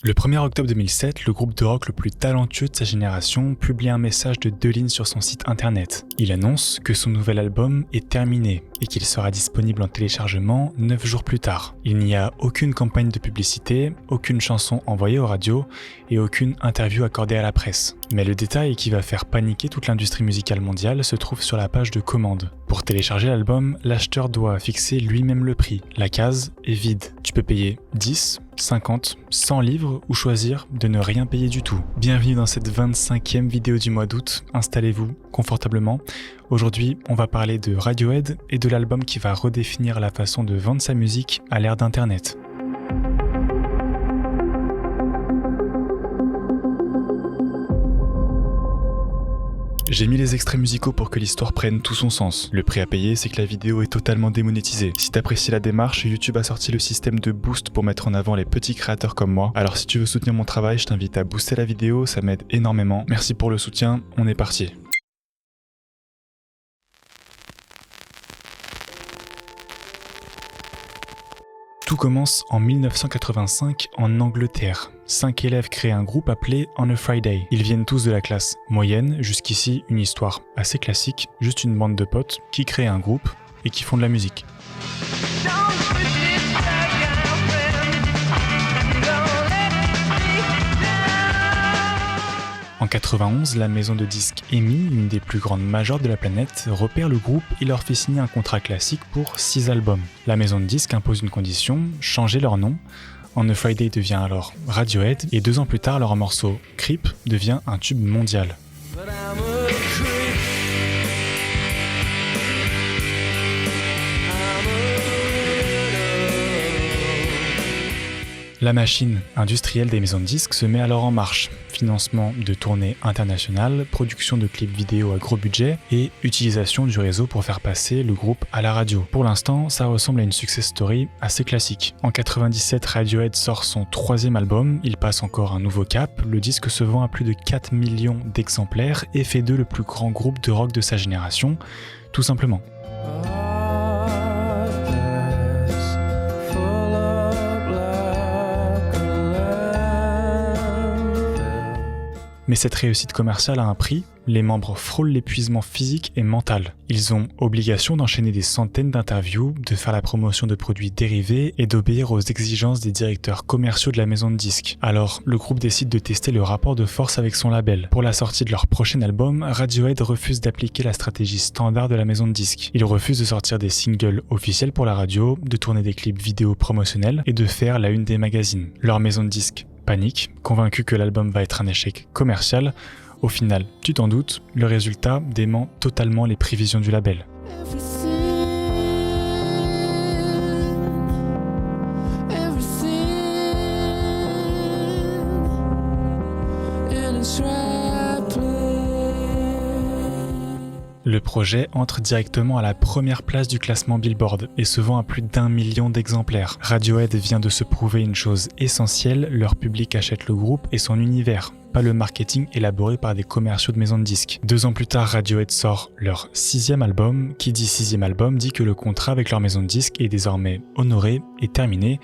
Le 1er octobre 2007, le groupe de rock le plus talentueux de sa génération publie un message de 2 lignes sur son site internet. Il annonce que son nouvel album est terminé et qu'il sera disponible en téléchargement 9 jours plus tard. Il n'y a aucune campagne de publicité, aucune chanson envoyée aux radios et aucune interview accordée à la presse. Mais le détail qui va faire paniquer toute l'industrie musicale mondiale se trouve sur la page de commande. Pour télécharger l'album, l'acheteur doit fixer lui-même le prix. La case est vide. Tu peux payer 10, 50, 100 livres ou choisir de ne rien payer du tout. Bienvenue dans cette 25e vidéo du mois d'août. Installez-vous confortablement. Aujourd'hui, on va parler de Radiohead et de l'album qui va redéfinir la façon de vendre sa musique à l'ère d'Internet. J'ai mis les extraits musicaux pour que l'histoire prenne tout son sens. Le prix à payer, c'est que la vidéo est totalement démonétisée. Si t'apprécies la démarche, YouTube a sorti le système de boost pour mettre en avant les petits créateurs comme moi. Alors si tu veux soutenir mon travail, je t'invite à booster la vidéo, ça m'aide énormément. Merci pour le soutien, on est parti. Tout commence en 1985 en Angleterre. 5 élèves créent un groupe appelé On a Friday. Ils viennent tous de la classe moyenne, jusqu'ici une histoire assez classique, juste une bande de potes qui créent un groupe et qui font de la musique. En 91, la maison de disques EMI, une des plus grandes majors de la planète, repère le groupe et leur fait signer un contrat classique pour 6 albums. La maison de disques impose une condition, changer leur nom. On a Friday devient alors Radiohead et 2 ans plus tard, leur morceau Creep devient un tube mondial. La machine industrielle des maisons de disques se met alors en marche. Financement de tournées internationales, production de clips vidéo à gros budget et utilisation du réseau pour faire passer le groupe à la radio. Pour l'instant, ça ressemble à une success story assez classique. En 97, Radiohead sort son 3e album, il passe encore un nouveau cap, le disque se vend à plus de 4 millions d'exemplaires et fait d'eux le plus grand groupe de rock de sa génération, tout simplement. Mais cette réussite commerciale a un prix, les membres frôlent l'épuisement physique et mental. Ils ont obligation d'enchaîner des centaines d'interviews, de faire la promotion de produits dérivés et d'obéir aux exigences des directeurs commerciaux de la maison de disques. Alors, le groupe décide de tester le rapport de force avec son label. Pour la sortie de leur prochain album, Radiohead refuse d'appliquer la stratégie standard de la maison de disques. Ils refusent de sortir des singles officiels pour la radio, de tourner des clips vidéo promotionnels et de faire la une des magazines. Leur maison de disques panique, convaincu que l'album va être un échec commercial. Au final, tu t'en doutes, le résultat dément totalement les prévisions du label. Le projet entre directement à la première place du classement Billboard et se vend à plus d'1 million d'exemplaires. Radiohead vient de se prouver une chose essentielle, leur public achète le groupe et son univers, pas le marketing élaboré par des commerciaux de maisons de disques. 2 ans plus tard, Radiohead sort leur 6e album. Qui dit 6e album dit que le contrat avec leur maison de disques est désormais honoré et terminé.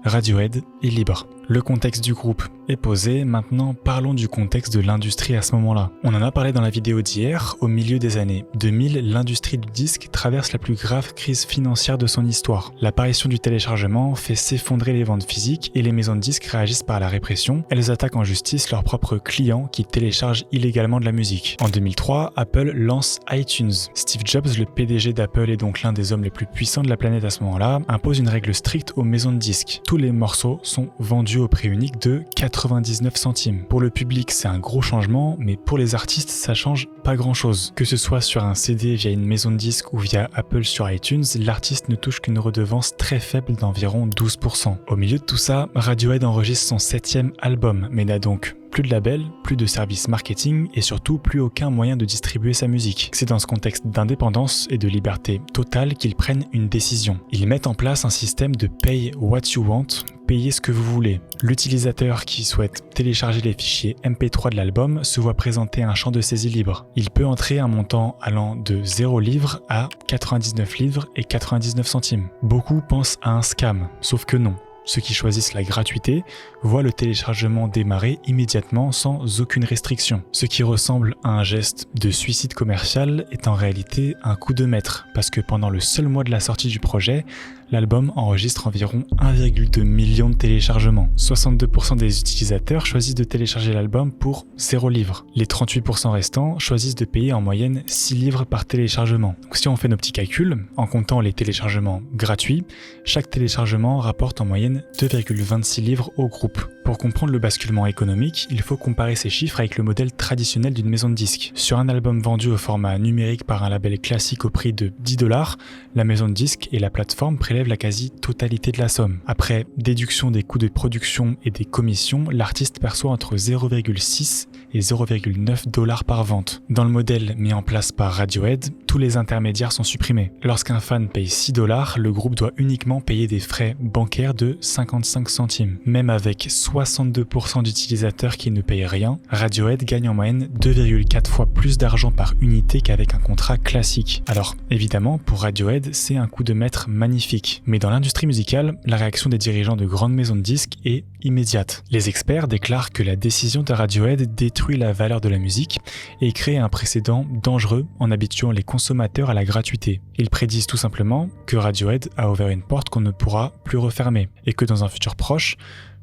Radiohead est libre. Le contexte du groupe est posé, maintenant parlons du contexte de l'industrie à ce moment-là. On en a parlé dans la vidéo d'hier, au milieu des années 2000, l'industrie du disque traverse la plus grave crise financière de son histoire. L'apparition du téléchargement fait s'effondrer les ventes physiques et les maisons de disques réagissent par la répression. Elles attaquent en justice leurs propres clients qui téléchargent illégalement de la musique. En 2003, Apple lance iTunes. Steve Jobs, le PDG d'Apple et donc l'un des hommes les plus puissants de la planète à ce moment-là, impose une règle stricte aux maisons de disques. Tous les morceaux sont vendus au prix unique de 99 centimes. Pour le public, c'est un gros changement, mais pour les artistes, ça change pas grand-chose. Que ce soit sur un CD via une maison de disques ou via Apple sur iTunes, l'artiste ne touche qu'une redevance très faible d'environ 12%. Au milieu de tout ça, Radiohead enregistre son 7e album, mais n'a donc plus de label, plus de services marketing et surtout plus aucun moyen de distribuer sa musique. C'est dans ce contexte d'indépendance et de liberté totale qu'ils prennent une décision. Ils mettent en place un système de pay what you want, payez ce que vous voulez. L'utilisateur qui souhaite télécharger les fichiers MP3 de l'album se voit présenter un champ de saisie libre. Il peut entrer un montant allant de 0 livres à 99 livres et 99 centimes. Beaucoup pensent à un scam, sauf que non. Ceux qui choisissent la gratuité voient le téléchargement démarrer immédiatement sans aucune restriction. Ce qui ressemble à un geste de suicide commercial est en réalité un coup de maître, parce que pendant le seul mois de la sortie du projet, l'album enregistre environ 1,2 million de téléchargements. 62% des utilisateurs choisissent de télécharger l'album pour 0 livre. Les 38% restants choisissent de payer en moyenne 6 livres par téléchargement. Donc si on fait nos petits calculs, en comptant les téléchargements gratuits, chaque téléchargement rapporte en moyenne 2,26 livres au groupe. Pour comprendre le basculement économique, il faut comparer ces chiffres avec le modèle traditionnel d'une maison de disques. Sur un album vendu au format numérique par un label classique au prix de 10$, la maison de disques et la plateforme prélèvent la quasi-totalité de la somme. Après déduction des coûts de production et des commissions, l'artiste perçoit entre 0,6 et 0,9$ par vente. Dans le modèle mis en place par Radiohead, tous les intermédiaires sont supprimés. Lorsqu'un fan paye 6$, le groupe doit uniquement payer des frais bancaires de 55 centimes. Même avec 62% d'utilisateurs qui ne payent rien, Radiohead gagne en moyenne 2,4 fois plus d'argent par unité qu'avec un contrat classique. Alors, évidemment, pour Radiohead, c'est un coup de maître magnifique. Mais dans l'industrie musicale, la réaction des dirigeants de grandes maisons de disques est immédiate. Les experts déclarent que la décision de Radiohead détruit la valeur de la musique et crée un précédent dangereux en habituant les consommateurs à la gratuité. Ils prédisent tout simplement que Radiohead a ouvert une porte qu'on ne pourra plus refermer et que dans un futur proche,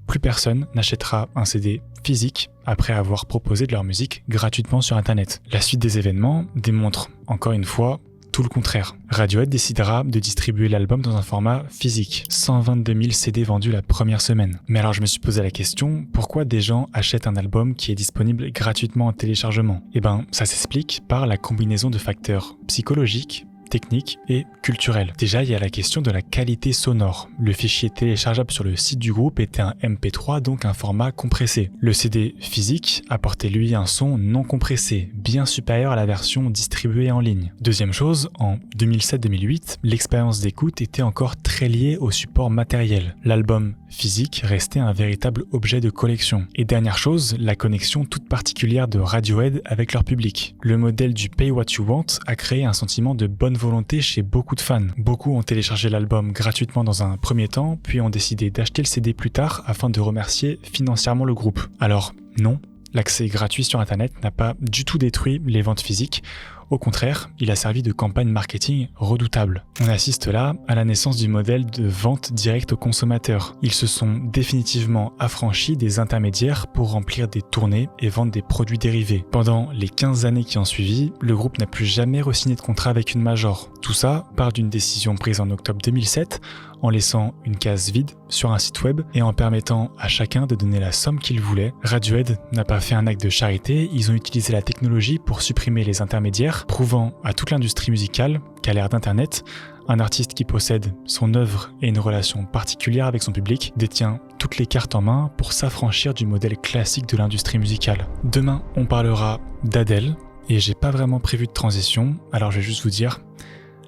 plus personne n'achètera un CD physique après avoir proposé de leur musique gratuitement sur Internet. La suite des événements démontre, encore une fois, tout le contraire. Radiohead décidera de distribuer l'album dans un format physique. 122 000 CD vendus la première semaine. Mais alors je me suis posé la question, pourquoi des gens achètent un album qui est disponible gratuitement en téléchargement ? Eh ben, ça s'explique par la combinaison de facteurs psychologiques, technique et culturel. Déjà, il y a la question de la qualité sonore. Le fichier téléchargeable sur le site du groupe était un MP3, donc un format compressé. Le CD physique apportait lui un son non compressé, bien supérieur à la version distribuée en ligne. Deuxième chose, en 2007-2008, l'expérience d'écoute était encore très liée au support matériel. L'album physique restait un véritable objet de collection. Et dernière chose, la connexion toute particulière de Radiohead avec leur public. Le modèle du Pay What You Want a créé un sentiment de bonne volonté chez beaucoup de fans. Beaucoup ont téléchargé l'album gratuitement dans un premier temps, puis ont décidé d'acheter le CD plus tard afin de remercier financièrement le groupe. Alors, non, l'accès gratuit sur Internet n'a pas du tout détruit les ventes physiques. Au contraire, il a servi de campagne marketing redoutable. On assiste là à la naissance du modèle de vente directe aux consommateurs. Ils se sont définitivement affranchis des intermédiaires pour remplir des tournées et vendre des produits dérivés. Pendant les 15 années qui ont suivi, le groupe n'a plus jamais re-signé de contrat avec une major. Tout ça part d'une décision prise en octobre 2007 en laissant une case vide sur un site web et en permettant à chacun de donner la somme qu'il voulait. Radiohead n'a pas fait un acte de charité, ils ont utilisé la technologie pour supprimer les intermédiaires, prouvant à toute l'industrie musicale qu'à l'ère d'Internet, un artiste qui possède son œuvre et une relation particulière avec son public détient toutes les cartes en main pour s'affranchir du modèle classique de l'industrie musicale. Demain, on parlera d'Adèle et j'ai pas vraiment prévu de transition, alors je vais juste vous dire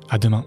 à demain.